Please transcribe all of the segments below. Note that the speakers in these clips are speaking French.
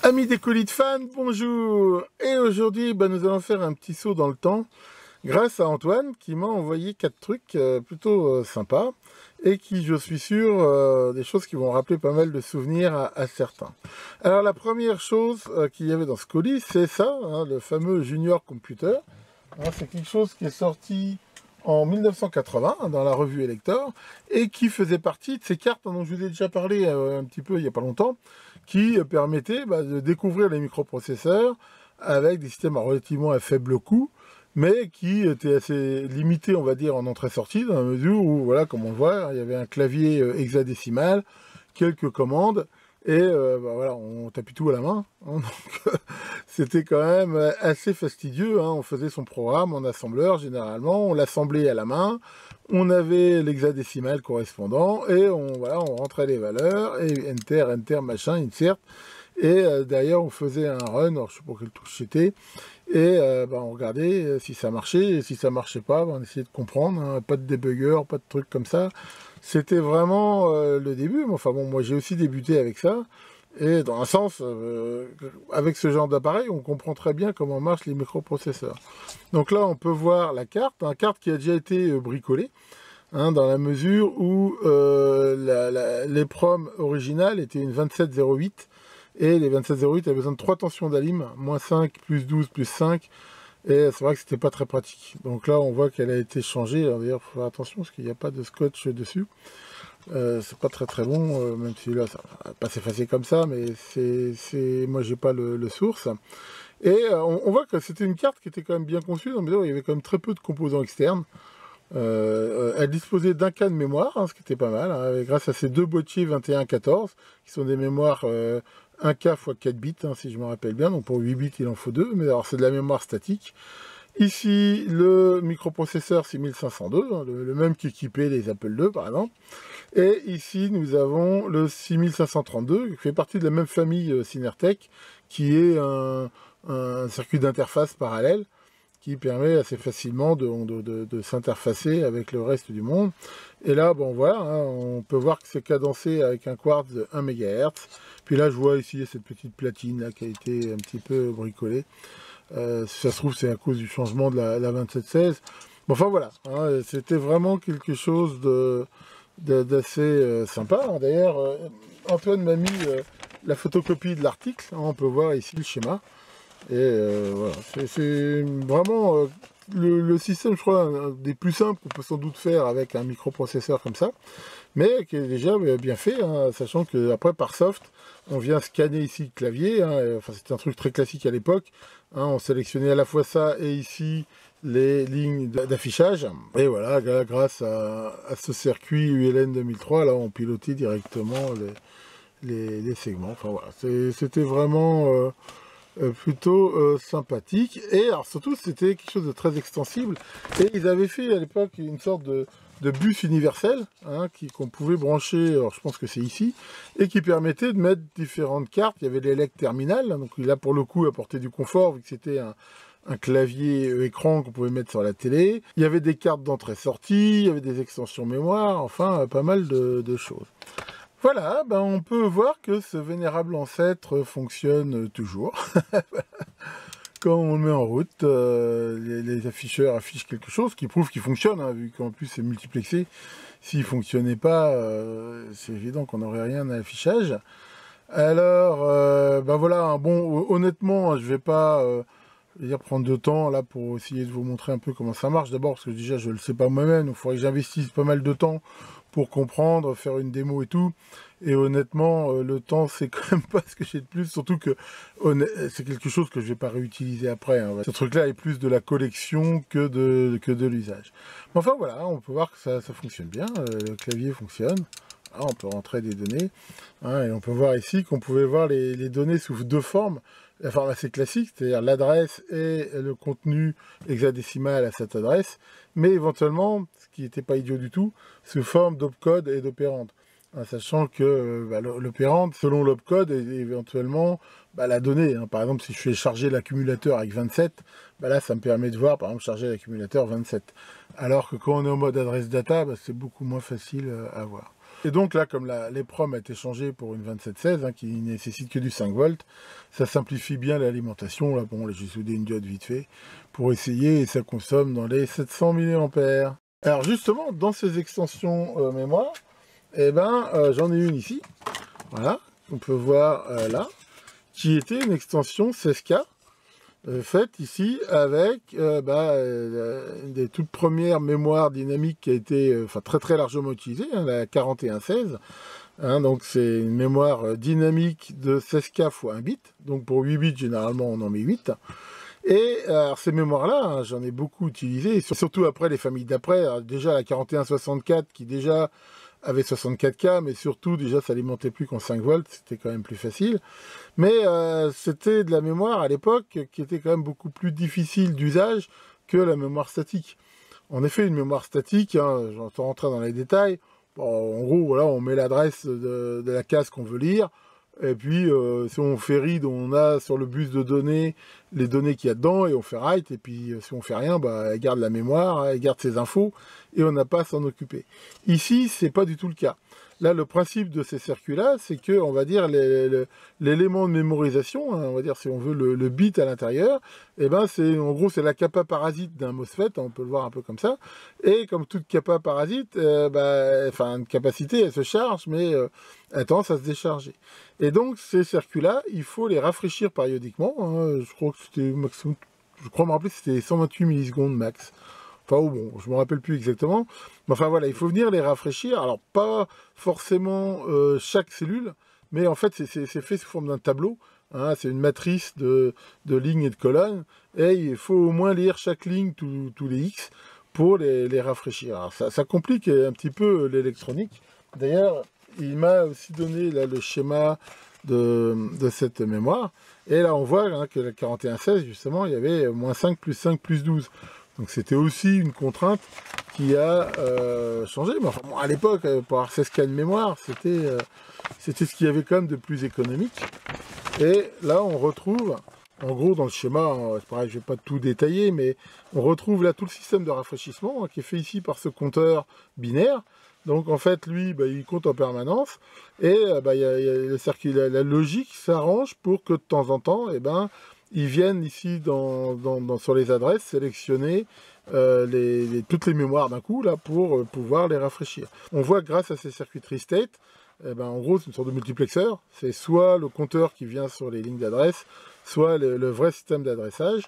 Amis des colis de fans, bonjour. Et aujourd'hui, nous allons faire un petit saut dans le temps grâce à Antoine qui m'a envoyé 4 trucs plutôt sympas et qui, je suis sûr, des choses qui vont rappeler pas mal de souvenirs à certains. Alors la première chose qu'il y avait dans ce colis, c'est ça, hein, le fameux Junior Computer. Hein, c'est quelque chose qui est sorti en 1980 dans la revue Elector et qui faisait partie de ces cartes dont je vous ai déjà parlé un petit peu il n'y a pas longtemps, qui permettaient de découvrir les microprocesseurs avec des systèmes relativement à faible coût, mais qui étaient assez limités, on va dire, en entrée-sortie, dans la mesure où, voilà, comme on le voit, il y avait un clavier hexadécimal, quelques commandes, et voilà, on tapait tout à la main, hein, donc c'était quand même assez fastidieux, hein. On faisait son programme en assembleur généralement, on l'assemblait à la main, on avait l'hexadécimal correspondant, et voilà, on rentrait les valeurs, et enter, machin, insert, et derrière on faisait un run, alors je sais pas quelle touche c'était, et on regardait si ça marchait, et si ça marchait pas, on essayait de comprendre, hein, pas de débugger, pas de trucs comme ça. C'était vraiment le début, mais enfin bon, moi j'ai aussi débuté avec ça, et dans un sens, avec ce genre d'appareil, on comprend très bien comment marchent les microprocesseurs. Donc là, on peut voir la carte, une carte qui a déjà été bricolée, hein, dans la mesure où l'EEPROM originale était une 2708, et les 2708 avaient besoin de 3 tensions d'alim, moins 5, plus 12, plus 5, et c'est vrai que c'était pas très pratique. Donc là, on voit qu'elle a été changée. D'ailleurs, il faut faire attention parce qu'il n'y a pas de scotch dessus. C'est pas très bon, même si là, ça va pas s'effacer comme ça, mais moi, j'ai pas le source. Et on voit que c'était une carte qui était quand même bien conçue, dans la mesure où il y avait quand même très peu de composants externes. Elle disposait d'un cas de mémoire, hein, ce qui était pas mal, hein, grâce à ces deux boîtiers 2114, qui sont des mémoires 1K x 4 bits, hein, si je me rappelle bien. Donc pour 8 bits, il en faut 2, mais alors c'est de la mémoire statique. Ici, le microprocesseur 6502, hein, le même qui équipait les Apple II, par exemple. Et ici, nous avons le 6532, qui fait partie de la même famille Synertec, qui est un circuit d'interface parallèle, qui permet assez facilement de s'interfacer avec le reste du monde. Et là, bon voilà, hein, on peut voir que c'est cadencé avec un quartz de 1 MHz. Puis là, je vois ici cette petite platine là, qui a été un petit peu bricolée. Si ça se trouve, c'est à cause du changement de la 2716. Bon, enfin voilà, hein, c'était vraiment quelque chose d'assez sympa. Hein. D'ailleurs, Antoine m'a mis la photocopie de l'article. Hein, on peut voir ici le schéma. Et voilà, c'est vraiment le système, je crois, un des plus simples qu'on peut sans doute faire avec un microprocesseur comme ça, mais qui est déjà bien fait, hein, sachant que après par soft, on vient scanner ici le clavier, hein, enfin c'était un truc très classique à l'époque, hein, on sélectionnait à la fois ça et ici les lignes d'affichage, et voilà, grâce à ce circuit ULN 2003, là on pilotait directement les segments, enfin voilà, c'était vraiment plutôt sympathique, et alors surtout c'était quelque chose de très extensible, et ils avaient fait à l'époque une sorte de bus universel, hein, qu'on pouvait brancher, alors je pense que c'est ici, et qui permettait de mettre différentes cartes. Il y avait l'élect terminal, donc là pour le coup apportait du confort vu que c'était un clavier écran qu'on pouvait mettre sur la télé. Il y avait des cartes d'entrée-sortie, il y avait des extensions mémoire, enfin pas mal de choses. Voilà, on peut voir que ce vénérable ancêtre fonctionne toujours. Quand on le met en route, les afficheurs affichent quelque chose qui prouve qu'il fonctionne, hein, vu qu'en plus c'est multiplexé. S'il ne fonctionnait pas, c'est évident qu'on n'aurait rien à l'affichage. Alors, voilà, hein, bon, honnêtement, je ne vais pas prendre de temps là pour essayer de vous montrer un peu comment ça marche. D'abord, parce que déjà, je ne le sais pas moi-même, donc il faudrait que j'investisse pas mal de temps pour comprendre, faire une démo et tout. Et honnêtement, le temps, c'est quand même pas ce que j'ai de plus, surtout que c'est quelque chose que je vais pas réutiliser après. Hein. Ce truc-là est plus de la collection que de l'usage. Mais enfin voilà, on peut voir que ça fonctionne bien, le clavier fonctionne. Ah, on peut rentrer des données, hein, et on peut voir ici qu'on pouvait voir les données sous deux formes. La forme assez classique, c'est-à-dire l'adresse et le contenu hexadécimal à cette adresse, mais éventuellement, ce qui n'était pas idiot du tout, sous forme d'opcode et d'opérande. Sachant que l'opérande, selon l'opcode, est éventuellement la donnée. Hein. Par exemple, si je fais charger l'accumulateur avec 27, là, ça me permet de voir, par exemple, charger l'accumulateur 27. Alors que quand on est en mode adresse data, c'est beaucoup moins facile à voir. Et donc là, comme l'EEPROM a été changé pour une 2716, hein, qui nécessite que du 5 volts, ça simplifie bien l'alimentation. Là, bon, là, j'ai soudé une diode vite fait pour essayer, et ça consomme dans les 700 mA. Alors justement, dans ces extensions mémoire, eh ben, j'en ai une ici, voilà, on peut voir là, qui était une extension 16K, faite ici avec des toutes premières mémoires dynamiques qui a été très très largement utilisée, hein, la 4116. Hein, donc c'est une mémoire dynamique de 16K x 1 bit, donc pour 8 bits généralement on en met 8. Et alors, ces mémoires-là, hein, j'en ai beaucoup utilisé, surtout après les familles d'après. Déjà la 4164 qui déjà avait 64K, mais surtout déjà ça alimentait plus qu'en 5 volts, c'était quand même plus facile. Mais c'était de la mémoire à l'époque qui était quand même beaucoup plus difficile d'usage que la mémoire statique. En effet, une mémoire statique, hein, sans rentrer dans les détails, bon, en gros, voilà, on met l'adresse de la case qu'on veut lire, et puis si on fait read, on a sur le bus de données les données qu'il y a dedans, et on fait write, et puis si on fait rien, bah, elle garde la mémoire, elle garde ses infos, et on n'a pas à s'en occuper. Ici, c'est pas du tout le cas. Là, le principe de ces circuits-là, c'est que, on va dire, l'élément de mémorisation, hein, on va dire, si on veut le bit à l'intérieur, et ben c'est, en gros, c'est la capa parasite d'un MOSFET, on peut le voir un peu comme ça, et comme toute capa parasite, une capacité, elle se charge, mais elle a tendance à se décharger. Et donc, ces circuits-là, il faut les rafraîchir périodiquement, hein, je crois me rappeler que c'était 128 millisecondes max. Enfin, bon, je me rappelle plus exactement. Mais enfin, voilà, il faut venir les rafraîchir. Alors, pas forcément chaque cellule, mais en fait, c'est fait sous forme d'un tableau. Hein, c'est une matrice de lignes et de colonnes. Et il faut au moins lire chaque ligne, tous les X, pour les rafraîchir. Alors, ça complique un petit peu l'électronique. D'ailleurs, il m'a aussi donné là, le schéma de cette mémoire. Et là, on voit hein, que la 4116, justement, il y avait -5 + 5 + 12. Donc c'était aussi une contrainte qui a changé. Mais enfin, bon, à l'époque, pour avoir 16K de mémoire, c'était ce qu'il y avait quand même de plus économique. Et là, on retrouve, en gros, dans le schéma, c'est pareil, je ne vais pas tout détailler, mais on retrouve là tout le système de rafraîchissement hein, qui est fait ici par ce compteur binaire. Donc en fait, lui, bah, il compte en permanence. Et il y a le circuit, la logique s'arrange pour que de temps en temps, ils viennent ici sur les adresses sélectionner toutes les mémoires d'un coup là pour pouvoir les rafraîchir. On voit que grâce à ces circuiteries state, en gros c'est une sorte de multiplexeur, c'est soit le compteur qui vient sur les lignes d'adresse, soit le vrai système d'adressage.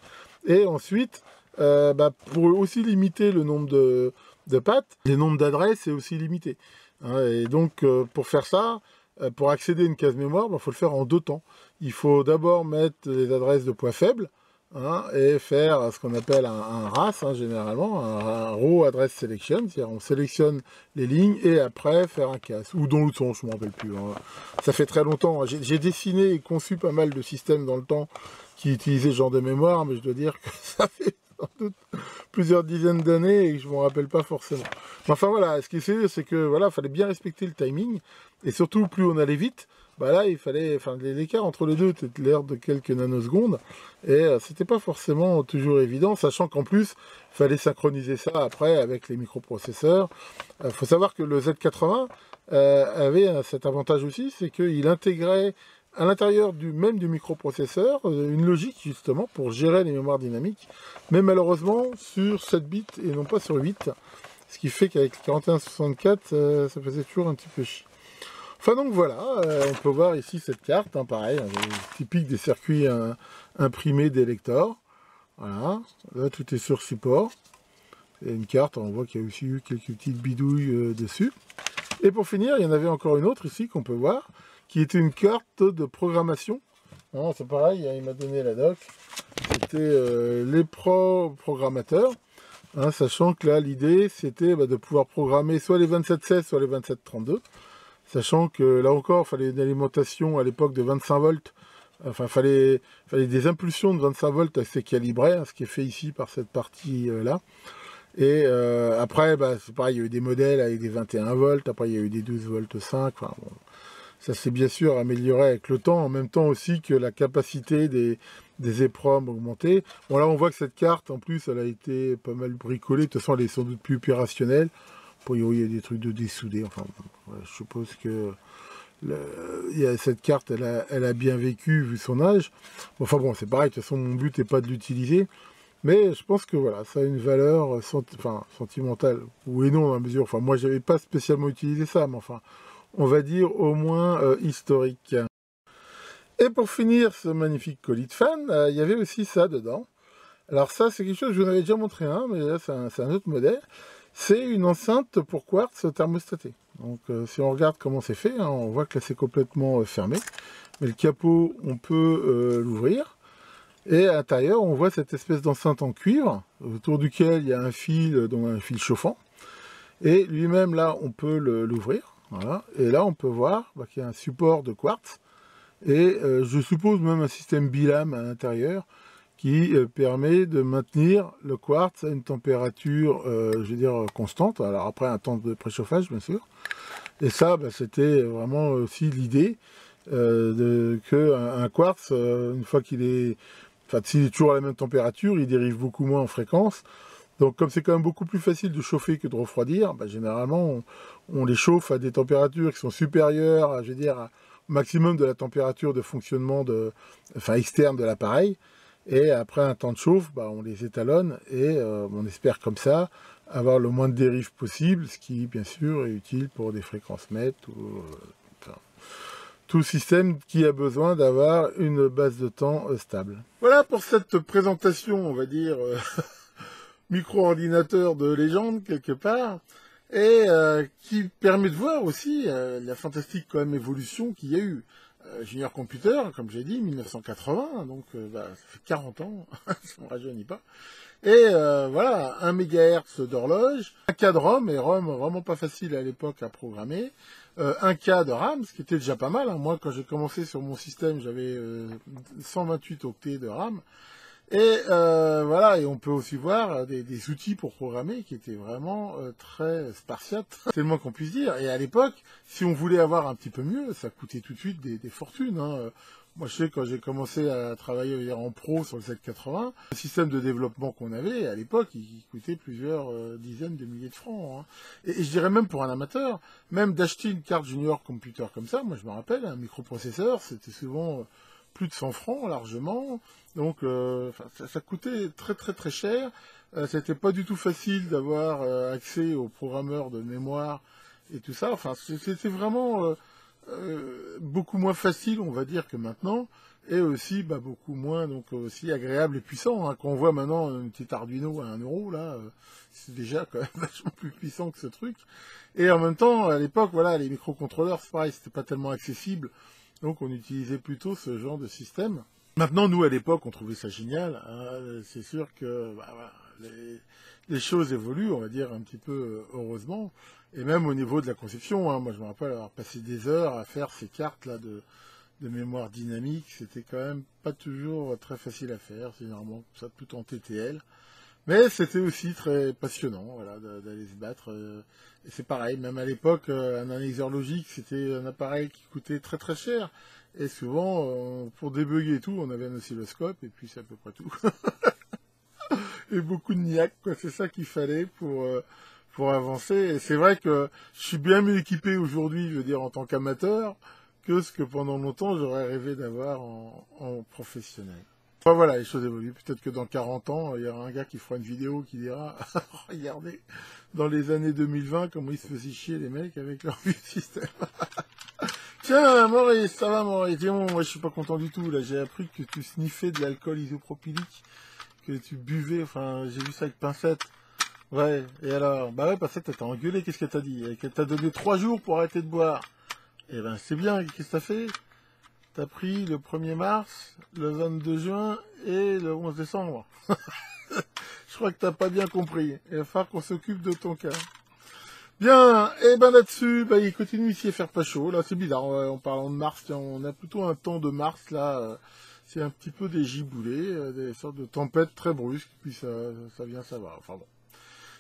Et ensuite, pour aussi limiter le nombre de pattes, les nombres d'adresses est aussi limité. Hein, et donc pour faire ça, pour accéder à une case mémoire, il faut le faire en 2 temps. Il faut d'abord mettre les adresses de poids faible hein, et faire ce qu'on appelle un RAS, hein, généralement, un Row Address Selection, c'est-à-dire on sélectionne les lignes et après faire un casse, ou dans l'autre sens, je ne me rappelle plus. Hein. Ça fait très longtemps, j'ai dessiné et conçu pas mal de systèmes dans le temps qui utilisaient ce genre de mémoire, mais je dois dire que ça fait sans doute plusieurs dizaines d'années et que je ne m'en rappelle pas forcément. Mais enfin voilà, ce qui est sûr, c'est que voilà, fallait bien respecter le timing, et surtout plus on allait vite, là il fallait, l'écart entre les deux était de l'ordre de quelques nanosecondes, et c'était pas forcément toujours évident, sachant qu'en plus, il fallait synchroniser ça après avec les microprocesseurs. Il faut savoir que le Z80 avait cet avantage aussi, c'est qu'il intégrait à l'intérieur du microprocesseur, une logique justement pour gérer les mémoires dynamiques, mais malheureusement sur 7 bits et non pas sur 8, ce qui fait qu'avec le 4164, ça faisait toujours un petit peu chier. Enfin donc voilà, on peut voir ici cette carte, hein, pareil, typique des circuits imprimés des lecteurs. Voilà, là tout est sur support. Et une carte, on voit qu'il y a aussi eu quelques petites bidouilles dessus. Et pour finir, il y en avait encore une autre ici qu'on peut voir, qui était une carte de programmation. C'est pareil, il m'a donné la doc. C'était les programmateurs. Hein, sachant que là, l'idée, c'était de pouvoir programmer soit les 2716, soit les 2732. Sachant que là encore, il fallait une alimentation à l'époque de 25 volts. Enfin, il fallait des impulsions de 25 volts assez calibrées, hein, ce qui est fait ici par cette partie-là. Et après, c'est pareil, il y a eu des modèles avec des 21 volts, après il y a eu des 12 volts 5. Enfin, bon, ça s'est bien sûr amélioré avec le temps, en même temps aussi que la capacité des EEPROM augmentée. Bon là on voit que cette carte, en plus, elle a été pas mal bricolée, de toute façon elle est sans doute plus opérationnelle. priori, il y a des trucs de dessoudés. Enfin, bon, ouais, je suppose que cette carte, elle a bien vécu vu son âge. Enfin bon, c'est pareil, de toute façon, mon but n'est pas de l'utiliser. Mais je pense que voilà, ça a une valeur sentimentale, oui et non, à mesure. Enfin, moi, j'avais pas spécialement utilisé ça, mais enfin, on va dire au moins historique. Et pour finir ce magnifique colis de fan, il y avait aussi ça dedans. Alors ça, c'est quelque chose, je vous en avais déjà montré un, mais là, c'est un autre modèle. C'est une enceinte pour quartz thermostaté. Donc, si on regarde comment c'est fait, hein, on voit que là, c'est complètement fermé. Mais le capot, on peut l'ouvrir. Et à l'intérieur, on voit cette espèce d'enceinte en cuivre, autour duquel il y a un fil, donc un fil chauffant. Et lui-même, là, on peut l'ouvrir. Voilà. Et là, on peut voir qu'il y a un support de quartz. Et je suppose même un système bilame à l'intérieur qui permet de maintenir le quartz à une température, je veux dire, constante. Alors après, un temps de préchauffage, bien sûr. Et ça, c'était vraiment aussi l'idée qu'un quartz, une fois qu'il est... Enfin, s'il est toujours à la même température, il dérive beaucoup moins en fréquence. Donc, comme c'est quand même beaucoup plus facile de chauffer que de refroidir, généralement, on les chauffe à des températures qui sont supérieures, je veux dire, au maximum de la température de fonctionnement externe de l'appareil. Et après un temps de chauffe, on les étalonne et on espère comme ça avoir le moins de dérives possible, ce qui, bien sûr, est utile pour des fréquences mètres ou... tout système qui a besoin d'avoir une base de temps stable. Voilà pour cette présentation, on va dire, micro-ordinateur de légende quelque part, et qui permet de voir aussi la fantastique quand même évolution qu'il y a eu. Junior Computer, comme j'ai dit, 1980, donc ça fait 40 ans, ça ne me rajeunit pas. Et voilà, 1 MHz d'horloge, 1 K de ROM, et ROM vraiment pas facile à l'époque à programmer, 1 K de RAM, ce qui était déjà pas mal. Hein. Moi, quand j'ai commencé sur mon système, j'avais 128 octets de RAM. Et voilà, et on peut aussi voir des outils pour programmer qui étaient vraiment très spartiates, tellement qu'on puisse dire. Et à l'époque, si on voulait avoir un petit peu mieux, ça coûtait tout de suite des fortunes. Hein. Moi, je sais, quand j'ai commencé à travailler en pro sur le Z80, le système de développement qu'on avait, à l'époque, il coûtait plusieurs dizaines de milliers de francs. Hein. Et je dirais même pour un amateur, même d'acheter une carte Junior Computer comme ça, moi je me rappelle, un microprocesseur, c'était souvent plus de 100 francs largement. Donc ça coûtait très très très cher. C'était pas du tout facile d'avoir accès aux programmeurs de mémoire et tout ça. Enfin, c'était vraiment beaucoup moins facile, on va dire, que maintenant, et aussi beaucoup moins donc aussi agréable et puissant. Hein. Quand on voit maintenant une petite Arduino à 1 euro, là, c'est déjà quand même vachement plus puissant que ce truc. Et en même temps, à l'époque, voilà, les microcontrôleurs, c'est pareil, c'était pas tellement accessible, donc on utilisait plutôt ce genre de système. Maintenant, nous, à l'époque, on trouvait ça génial. Hein. C'est sûr que voilà, les choses évoluent, on va dire, un petit peu heureusement. Et même au niveau de la conception, hein, moi je me rappelle avoir passé des heures à faire ces cartes-là de mémoire dynamique. C'était quand même pas toujours très facile à faire, c'est généralement ça tout en TTL. Mais c'était aussi très passionnant, voilà, d'aller se battre. Et c'est pareil, même à l'époque, un analyseur logique, c'était un appareil qui coûtait très très cher. Et souvent, pour débugger et tout, on avait un oscilloscope, et puis c'est à peu près tout. Et beaucoup de niaque, quoi. C'est ça qu'il fallait pour avancer. Et c'est vrai que je suis bien mieux équipé aujourd'hui, je veux dire, en tant qu'amateur, que ce que pendant longtemps j'aurais rêvé d'avoir en professionnel. Enfin voilà, les choses évoluent. Peut-être que dans 40 ans, il y aura un gars qui fera une vidéo qui dira « Regardez, dans les années 2020, comment ils se faisaient chier les mecs avec leur vieux système. » Tiens, Maurice, ça va Maurice? Dis moi je suis pas content du tout. Là, j'ai appris que tu sniffais de l'alcool isopropylique, que tu buvais, enfin, j'ai vu ça avec Pincette. Ouais, et alors? Bah ouais, Pincette, elle t'a engueulé, qu'est-ce qu'elle t'a dit? Elle t'a donné 3 jours pour arrêter de boire. Eh ben, c'est bien, qu'est-ce que t'as fait? T'as pris le 1er mars, le 22 juin et le 11 décembre. Je crois que t'as pas bien compris. Il va falloir qu'on s'occupe de ton cas. Bien, et ben là-dessus, il continue ici à faire pas chaud. Là, c'est bizarre, en parlant de mars, tiens, on a plutôt un temps de mars, là, c'est un petit peu des giboulées, des sortes de tempêtes très brusques, puis ça vient, ça va. Enfin bon.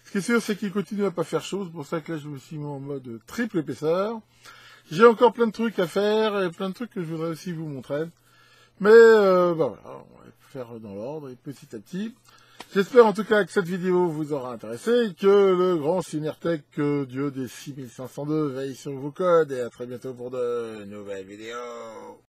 Ce qui est sûr, c'est qu'il continue à pas faire chaud, c'est pour ça que là, je me suis mis en mode triple épaisseur. J'ai encore plein de trucs à faire, et plein de trucs que je voudrais aussi vous montrer. Mais, voilà, on va faire dans l'ordre, et petit à petit. J'espère en tout cas que cette vidéo vous aura intéressé, que le grand Synertech, Dieu des 6502, veille sur vos codes, et à très bientôt pour de nouvelles vidéos.